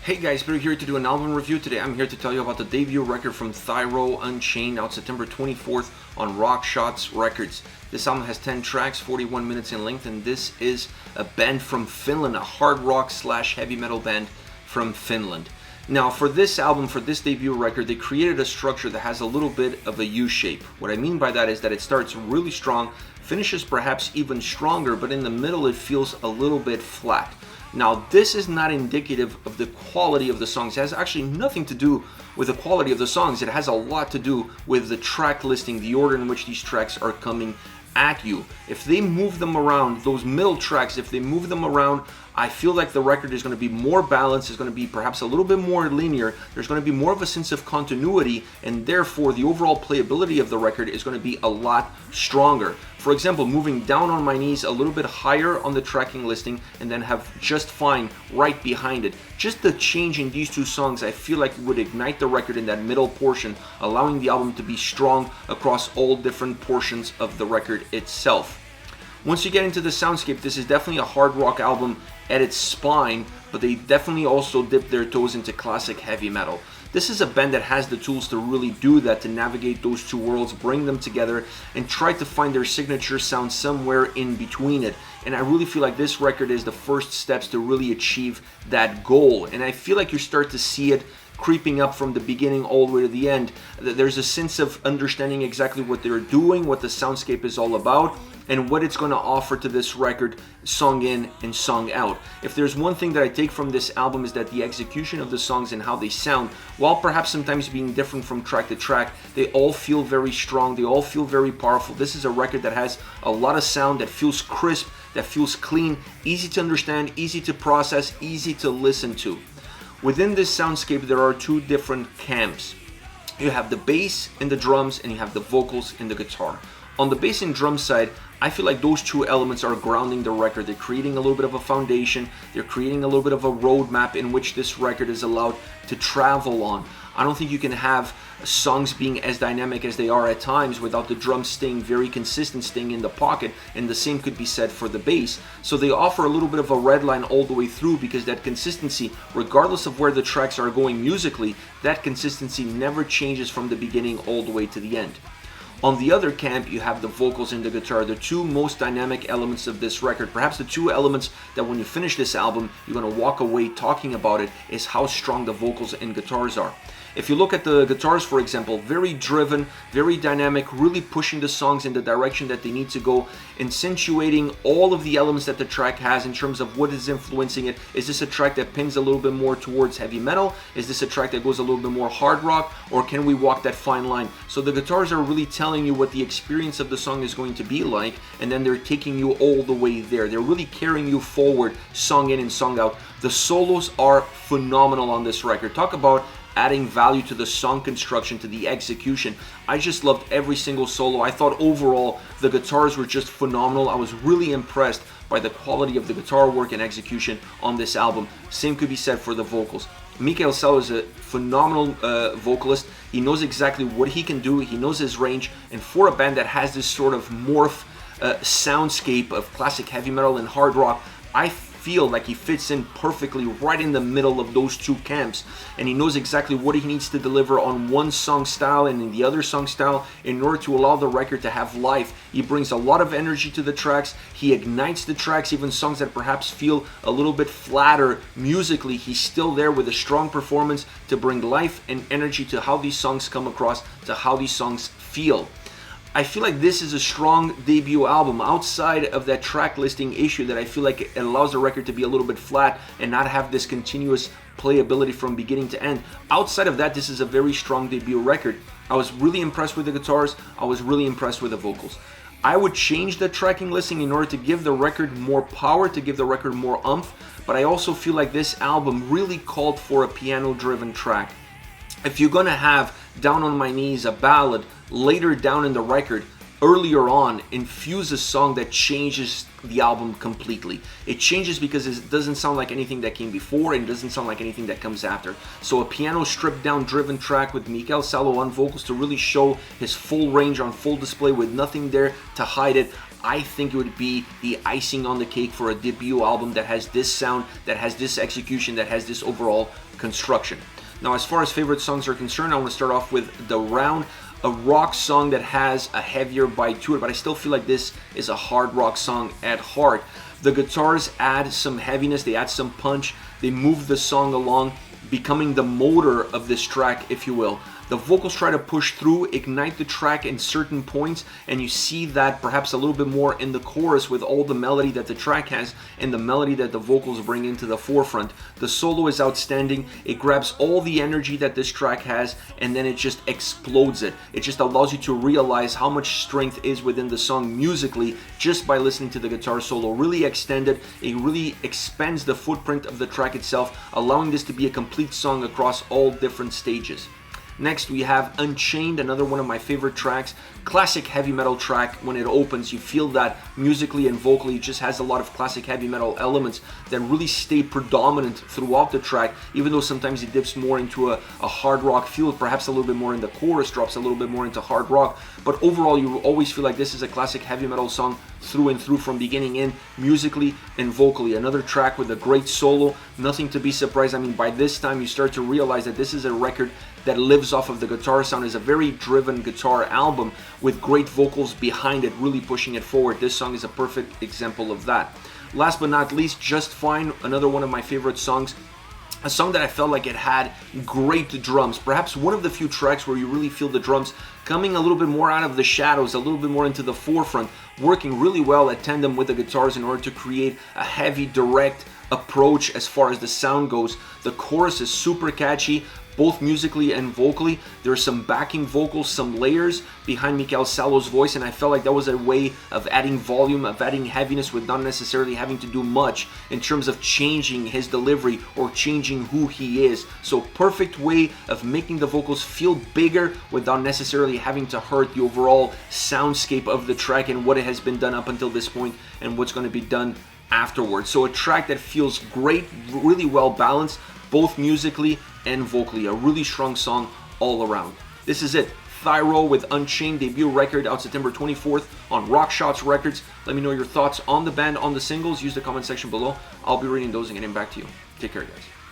Hey guys, we're here to do an album review. Today I'm here to tell you about the debut record from Thyro, Unchained, out September 24th on Rock Shots Records. This album has 10 tracks, 41 minutes in length, and this is a band from Finland, a hard rock slash heavy metal band from Finland. Now for this album, for this debut record, they created a structure that has a little bit of a U shape. What I mean by that is that it starts really strong, finishes perhaps even stronger, but in the middle it feels a little bit flat. Now, this is not indicative of the quality of the songs. It has actually nothing to do with the quality of the songs. It has a lot to do with the track listing, the order in which these tracks are coming at you. If they move them around, those middle tracks, if they move them around, I feel like the record is going to be more balanced, it's going to be perhaps a little bit more linear, there's going to be more of a sense of continuity, and therefore the overall playability of the record is going to be a lot stronger. For example, moving down on my knees a little bit higher on the tracking listing and then have Just Fine right behind it. Just the change in these two songs I feel like would ignite the record in that middle portion, allowing the album to be strong across all different portions of the record itself. Once you get into the soundscape, this is definitely a hard rock album at its spine, but they definitely also dip their toes into classic heavy metal. This is a band that has the tools to really do that, to navigate those two worlds, bring them together, and try to find their signature sound somewhere in between it. And I really feel like this record is the first steps to really achieve that goal. And I feel like you start to see it creeping up from the beginning all the way to the end. There's a sense of understanding exactly what they're doing, what the soundscape is all about, and what it's going to offer to this record, song in and song out. If there's one thing that I take from this album is that the execution of the songs and how they sound, while perhaps sometimes being different from track to track, they all feel very strong, they all feel very powerful. This is a record that has a lot of sound, that feels crisp, that feels clean, easy to understand, easy to process, easy to listen to. Within this soundscape, there are two different camps. You have the bass and the drums, and you have the vocals and the guitar. On the bass and drum side, I feel like those two elements are grounding the record. They're creating a little bit of a foundation. They're creating a little bit of a roadmap in which this record is allowed to travel on. I don't think you can have songs being as dynamic as they are at times without the drums staying very consistent, staying in the pocket, and the same could be said for the bass. So they offer a little bit of a red line all the way through, because that consistency, regardless of where the tracks are going musically, that consistency never changes from the beginning all the way to the end. On the other camp, you have the vocals and the guitar, the two most dynamic elements of this record. Perhaps the two elements that when you finish this album, you're going to walk away talking about it, is how strong the vocals and guitars are. If you look at the guitars, for example, very driven, very dynamic, really pushing the songs in the direction that they need to go, accentuating all of the elements that the track has in terms of what is influencing it. Is this a track that pins a little bit more towards heavy metal? Is this a track that goes a little bit more hard rock? Or can we walk that fine line? So the guitars are really telling you what the experience of the song is going to be like, and then they're taking you all the way there. They're really carrying you forward, song in and song out. The solos are phenomenal on this record. Talk about adding value to the song construction, to the execution. I just loved every single solo. I thought overall the guitars were just phenomenal. I was really impressed by the quality of the guitar work and execution on this album. Same could be said for the vocals. Mikael Salo is a phenomenal vocalist. He knows exactly what he can do. He knows his range. And for a band that has this sort of morph soundscape of classic heavy metal and hard rock, I feel like he fits in perfectly right in the middle of those two camps, and he knows exactly what he needs to deliver on one song style and in the other song style in order to allow the record to have life. He brings a lot of energy to the tracks. He ignites the tracks. Even songs that perhaps feel a little bit flatter musically, he's still there with a strong performance to bring life and energy to how these songs come across, to how these songs feel. I feel like this is a strong debut album outside of that track listing issue that I feel like it allows the record to be a little bit flat and not have this continuous playability from beginning to end. Outside of that, this is a very strong debut record. I was really impressed with the guitars. I was really impressed with the vocals. I would change the tracking listing in order to give the record more power, to give the record more oomph, but I also feel like this album really called for a piano-driven track. If you're gonna have Down on My Knees, a ballad, later down in the record, earlier on, infuse a song that changes the album completely. It changes because it doesn't sound like anything that came before, and it doesn't sound like anything that comes after. So a piano stripped down driven track with Mikael Salo on vocals to really show his full range on full display with nothing there to hide it. I think it would be the icing on the cake for a debut album that has this sound, that has this execution, that has this overall construction. Now, as far as favorite songs are concerned, I want to start off with The Round, a rock song that has a heavier bite to it, but I still feel like this is a hard rock song at heart. The guitars add some heaviness, they add some punch, they move the song along, becoming the motor of this track, if you will. The vocals try to push through, ignite the track in certain points, and you see that perhaps a little bit more in the chorus with all the melody that the track has and the melody that the vocals bring into the forefront. The solo is outstanding. It grabs all the energy that this track has and then it just explodes it. It just allows you to realize how much strength is within the song musically just by listening to the guitar solo. Really extended. It really expands the footprint of the track itself, allowing this to be a complete song across all different stages. Next, we have Unchained, another one of my favorite tracks. Classic heavy metal track. When it opens, you feel that musically and vocally it just has a lot of classic heavy metal elements that really stay predominant throughout the track, even though sometimes it dips more into a hard rock feel, perhaps a little bit more in the chorus, drops a little bit more into hard rock. But overall, you always feel like this is a classic heavy metal song through and through from beginning in, musically and vocally. Another track with a great solo, nothing to be surprised. I mean, by this time you start to realize that this is a record that lives off of the guitar sound. Is a very driven guitar album with great vocals behind it, really pushing it forward. This song is a perfect example of that. Last but not least, Just Fine, another one of my favorite songs. A song that I felt like it had great drums. Perhaps one of the few tracks where you really feel the drums coming a little bit more out of the shadows, a little bit more into the forefront, working really well at tandem with the guitars in order to create a heavy, direct approach as far as the sound goes. The chorus is super catchy, both musically and vocally. There's some backing vocals, some layers behind Mikael Salo's voice, and I felt like that was a way of adding volume, of adding heaviness with not necessarily having to do much in terms of changing his delivery or changing who he is. So perfect way of making the vocals feel bigger without necessarily having to hurt the overall soundscape of the track and what it has been done up until this point and what's going to be done afterwards. So a track that feels great, really well balanced, both musically and vocally. A really strong song all around. This is it. Thyro with Unchained, debut record out September 24th on Rock Shots Records. Let me know your thoughts on the band, on the singles. Use the comment section below. I'll be reading those and getting back to you. Take care, guys.